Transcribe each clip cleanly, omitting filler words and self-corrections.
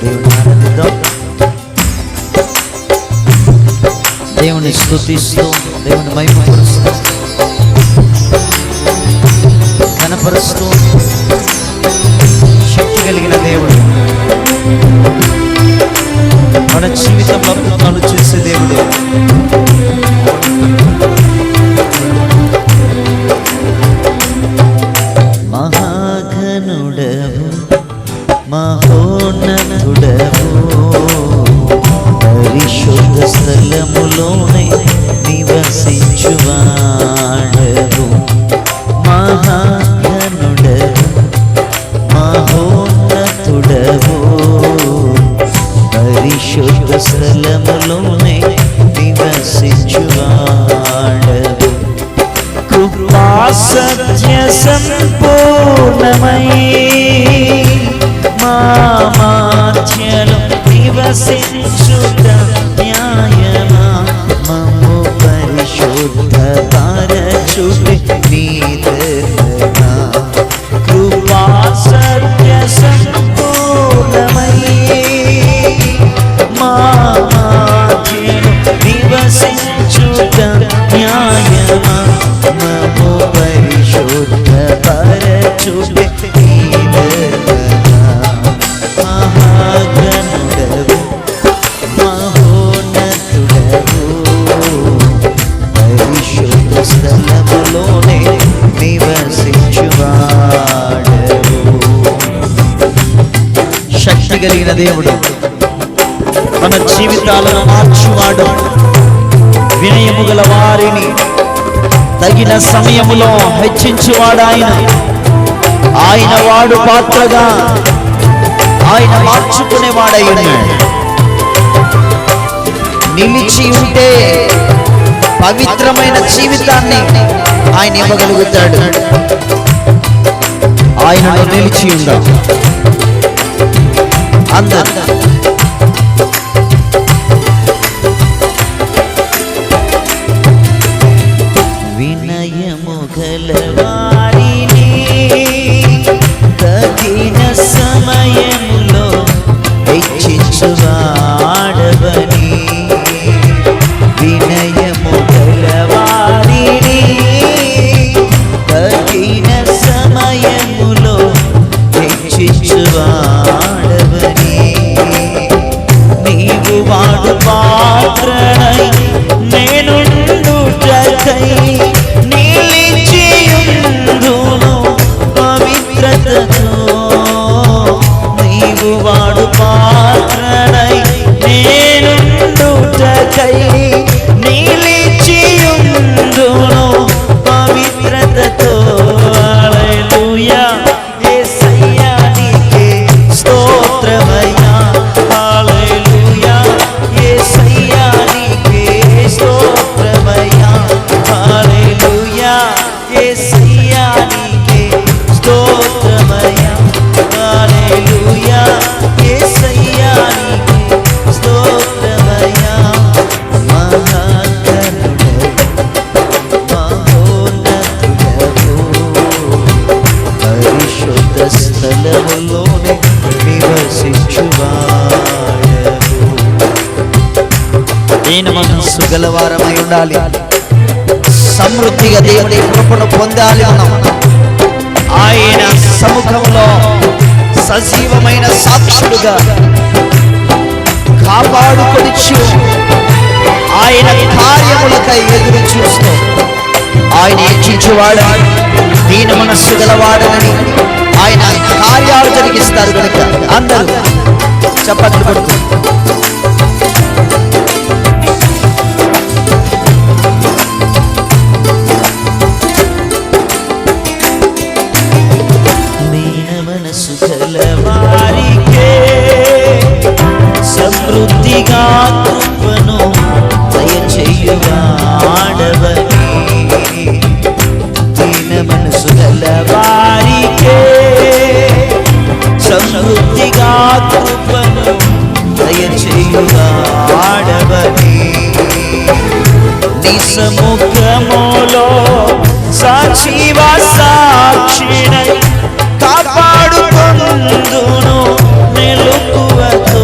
దేవుని ఆనందిద్దాం, దేవుని స్తుతిస్తూ దేవుని మహిమపరుస్తూ ఘనపరుస్తూ. శక్తి కలిగిన దేవుడు, మన జీవితంలో అద్భుతాలు చేసే దేవుడు. మహాఘనుడవు మహోన్నతుడవు, పరిశుద్ధ స్థలములోనే నివసించువాడవు. మహాఘనుడవు మహోన్నతుడవు, పరిశుద్ధ స్థలములోనే నివసించువాడవు. కృపా సత్య సంపూర్ణమై మా మధ్యలో నివసించుట న్యాయమా, మమ్ము పరిశుద్ధ పరచుటే నీ దయనా. కృపా సత్య సంపూర్ణమై మా మధ్యలో నివసించుట న్యాయమా, మమ్ము పరిశుద్ధ పరచుటే నీ దయనా. మహాగణుడవు మహోన్నతుడవు, పరిశుద్ధ స్థలములోనే నివసించువాడవు. శక్తి కలిగిన దేవుడు, మన జీవితాలను మార్చువాడు. వినయము గల వారిని తగిన సమయములో హెచ్చించువాడు ఆయన. ఆయన వాడు పాత్రగా ఆయన మార్చుకునేవాడై ఉన్నాడు. నిలిచి ఉంటే పవిత్రమైన జీవితాన్ని ఆయన ఇవ్వగలుగుతాడు. ఆయనలో నిలిచి ఉండాలి అందరూ. వినయము గలవారిని తగిన సమయములో హెచ్చించువాడవని. వినయము గలవారిని తగిన సమయములో హెచ్చించువాడవని. నీవు వాడు పాత్రనై నేనుండుటకై నిలిచియుందును పవిత్రతతో. నీవు వాడు పాత్రనై నేనుండుటకై నిలిచియుందును పవిత్రతతో. హల్లెలూయా యేసయ్యా నీకే స్తోత్రమయ్యా. హల్లెలూయా యేసయ్యా నీకే స్తోత్రమయ్యా. హల్లెలూయా యేసయ్యా నీకే స్తోత్రమయ్యా. హల్లెలూయా యేసయ్యా నీకే స్తోత్రమయ్యా. మహాగణుడవు మహోన్నతుడవు, పరిశుద్ధ స్థలములోనే నివసించువాడవు. దీన మనస్సు గలవారమై ఉండాలి. సమృద్ధిగా దేవుని కృపను పొందాలి. మనం ఆయన సముఖంలో సజీవమైన సాక్షులుగా కాపాడుకొనిచ్చు ఆయన కార్యములకై ఎదురు చూస్తూ ఆయన హెచ్చించువాడని, దీన మనస్సు గలవాడని ఆయన కార్యాలు జరిగిస్తారు కనుక అందరూ చప్పట్లు కొడుతూ వారికే సమృద్ధిగా కృపను దయచేయువాడవని. దీన మనసు గల వారికే సమృద్ధిగా కృపను దయచేయువాడవని. నీ సముఖములో సాక్షివా సాక్షినై కాపాడుకొందును మెలకువతో.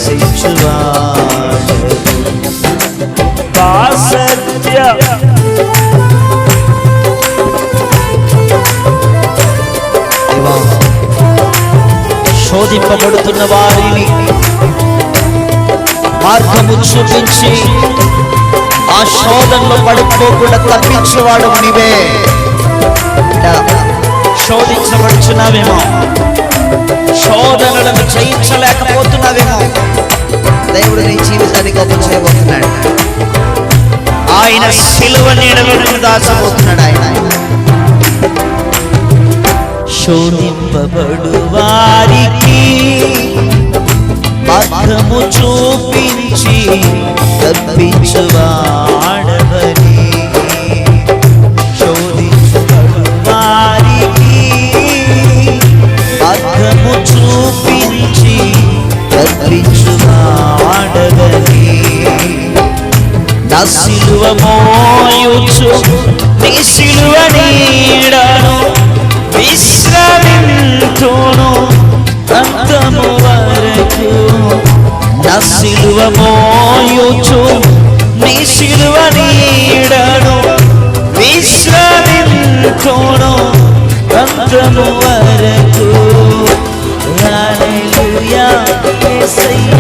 రక్షించువాడు. సత్య శోధింపబడుతున్న వారిని మార్గము చూపించి ఆ శోధనలో పడిపోకుండా తప్పించేవాడు నీవే. శోధించబడుచున్నావేమో, శోధనలను జయించలేకపోతున్నావేమో, దేవుడు నీ జీవితాన్ని గొప్ప చేయబోతున్నాడు. ఆయన సిలువ నీడలో నిన్ను దాచబోతున్నాడు. ఆయన శోధింపబడు వారికి మార్గము చూపించి తప్పించువాడవని. శోధింపబడు వారికి మార్గము చూపించి తప్పించువాడవని. నా సిలువ మోయుచు నీ సిలువ నీడను విశ్రమింతును అంతము వరకు. నా సిలువ మోయుచు నీ సిలువ నీడను విశ్రమింతును అంతము వరకు. హల్లెలూయా యేసయ్యా.